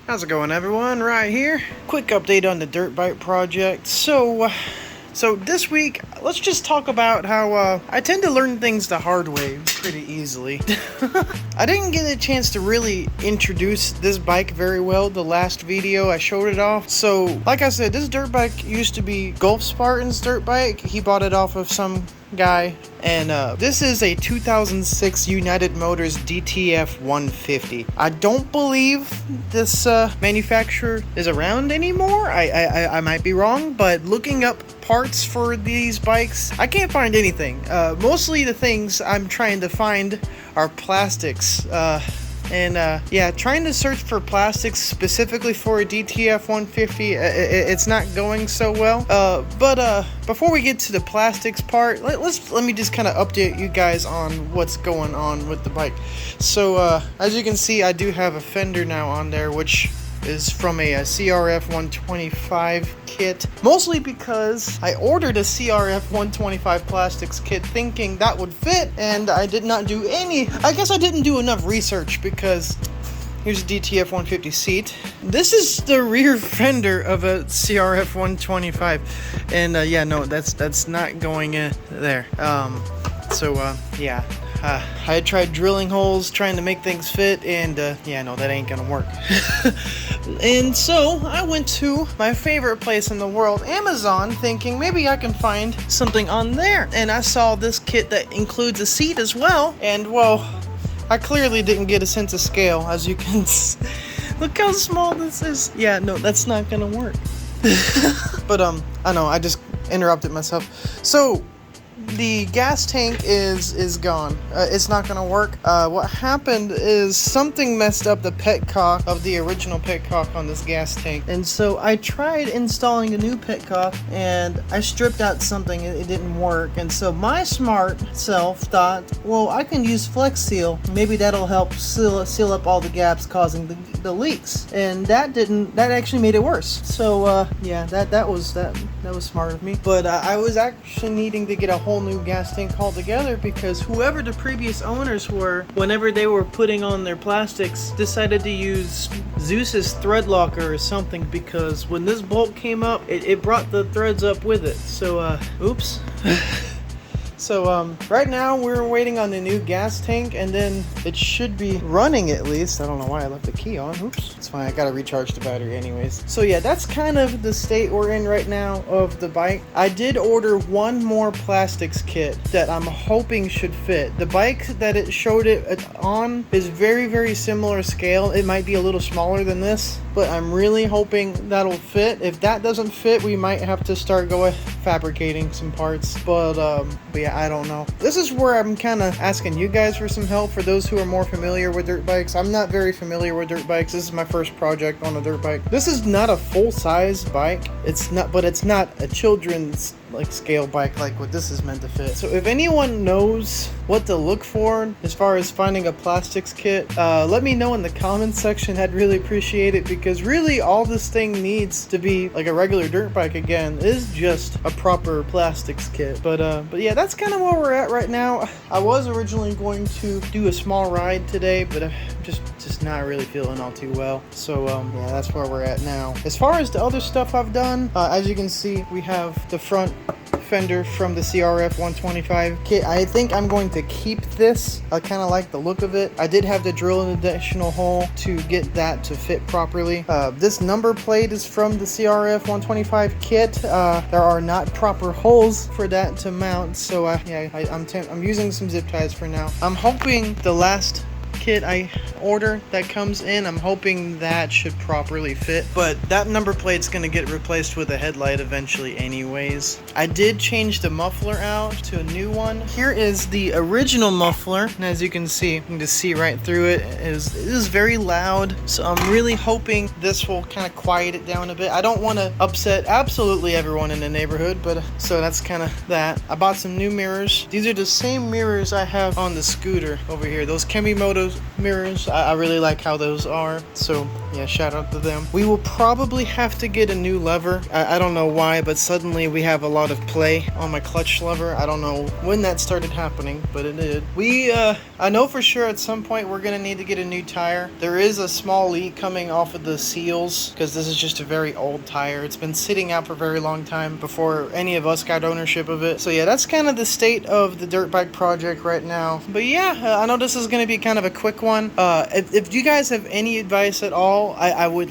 How's it going, everyone? Right here. Quick update on the dirt bike project. So this week, let's just talk about how I tend to learn things the hard way pretty easily. I didn't get a chance to really introduce this bike very well the last video I showed it off. So, like I said, this dirt bike used to be Golf Spartan's dirt bike. He bought it off of some guy, and this is a 2006 United Motors DTF 150. I don't believe this manufacturer is around anymore. I might be wrong, but looking up parts for these bikes, I can't find anything. Mostly the things I'm trying to find are plastics. Trying to search for plastics specifically for a DTF 150, it's not going so well. But before we get to the plastics part, let me just kind of update you guys on what's going on with the bike. So as you can see, I do have a fender now on there, which is from a CRF 125 kit, mostly because I ordered a CRF 125 plastics kit thinking that would fit, and I did not do I didn't do enough research, because here's a DTF 150 seat. This is the rear fender of a CRF 125, and that's not going there. I tried drilling holes, trying to make things fit, and that ain't gonna work. And so I went to my favorite place in the world, Amazon, thinking maybe I can find something on there. And I saw this kit that includes a seat as well, and well, I clearly didn't get a sense of scale, as you can see. Look how small this is. Yeah, no, that's not gonna work. But I know, I just interrupted myself. So the gas tank is gone. It's not gonna work. What happened is something messed up the petcock of the original petcock on this gas tank, and so I tried installing a new petcock, and I stripped out something. It didn't work, and so my smart self thought, well, I can use Flex Seal. Maybe that'll help seal up all the gaps causing the leaks, and that actually made it worse. So that was smart of me. But I was actually needing to get a whole new gas tank altogether, because whoever the previous owners were, whenever they were putting on their plastics, decided to use Zeus's thread locker or something, because when this bolt came up, it brought the threads up with it. So oops. So right now we're waiting on the new gas tank, and then it should be running at least. I don't know why I left the key on. Oops. It's fine. I gotta recharge the battery anyways. So yeah, that's kind of the state we're in right now of the bike. I did order one more plastics kit that I'm hoping should fit. The bike that it showed it on is very, very similar scale. It might be a little smaller than this, but I'm really hoping that'll fit. If that doesn't fit, we might have to start fabricating some parts. But yeah, I don't know. This is where I'm kind of asking you guys for some help, for those who are more familiar with dirt bikes. I'm not very familiar with dirt bikes. This is my first project on a dirt bike. This is not a full-size bike. It's not a children's scale bike like what this is meant to fit. So if anyone knows what to look for as far as finding a plastics kit, let me know in the comments section. I'd really appreciate it, because really all this thing needs to be like a regular dirt bike again is just a proper plastics kit. But yeah, that's kind of where we're at right now. I was originally going to do a small ride today, but I'm just not really feeling all too well. So yeah, that's where we're at now. As far as the other stuff I've done, as you can see, we have the front fender from the CRF 125 kit. I think I'm going to keep this. I kind of like the look of it. I did have to drill an additional hole to get that to fit properly. This number plate is from the CRF 125 kit. There are not proper holes for that to mount, so I'm using some zip ties for now. I'm hoping the last kit I order that comes in, I'm hoping that should properly fit, but that number plate's gonna get replaced with a headlight eventually anyways. I did change the muffler out to a new one. Here is the original muffler, and as you can see, you can just see right through it. It is very loud, so I'm really hoping this will kind of quiet it down a bit. I don't want to upset absolutely everyone in the neighborhood, but so that's kind of that. I bought some new mirrors. These are the same mirrors I have on the scooter over here, those Kemimoto mirrors. I really like how those are. So yeah, shout out to them. We will probably have to get a new lever. I don't know why, but suddenly we have a lot of play on my clutch lever. I don't know when that started happening, but it did. I know for sure at some point we're gonna need to get a new tire. There is a small leak coming off of the seals because this is just a very old tire. It's been sitting out for a very long time before any of us got ownership of it. So yeah, that's kind of the state of the dirt bike project right now. But yeah, I know this is gonna be kind of a quick one. If you guys have any advice at all, I'm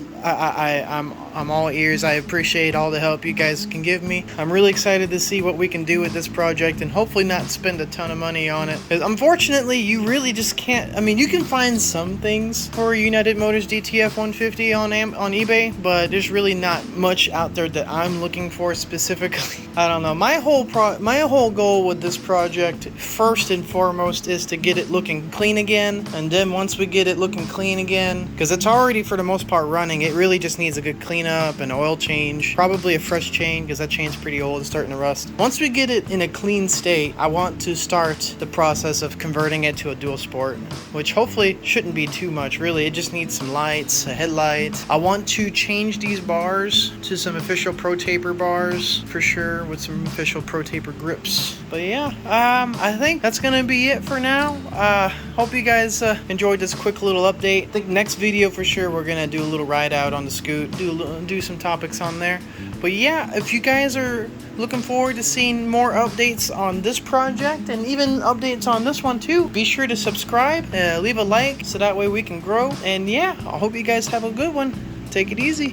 all ears. I appreciate all the help you guys can give me. I'm really excited to see what we can do with this project and hopefully not spend a ton of money on it. Because unfortunately, you really just can't. I mean, you can find some things for United Motors DTF 150 on eBay, but there's really not much out there that I'm looking for specifically. I don't know. My whole goal with this project, first and foremost, is to get it looking clean again. And then once we get it looking clean again, because it's already for the most part running, it really just needs a good cleanup, an oil change, probably a fresh chain because that chain's pretty old and starting to rust. Once we get it in a clean state, I want to start the process of converting it to a dual sport, which hopefully shouldn't be too much. Really, it just needs some lights, a headlight. I want to change these bars to some official Pro Taper bars for sure, with some official Pro Taper grips. But yeah, I think that's gonna be it for now. Hope you guys enjoyed this quick little update. I think next video for sure we're gonna do a little ride out on the scoot, do some topics on there. But yeah, if you guys are looking forward to seeing more updates on this project and even updates on this one too, be sure to subscribe, leave a like so that way we can grow. And yeah, I hope you guys have a good one. Take it easy.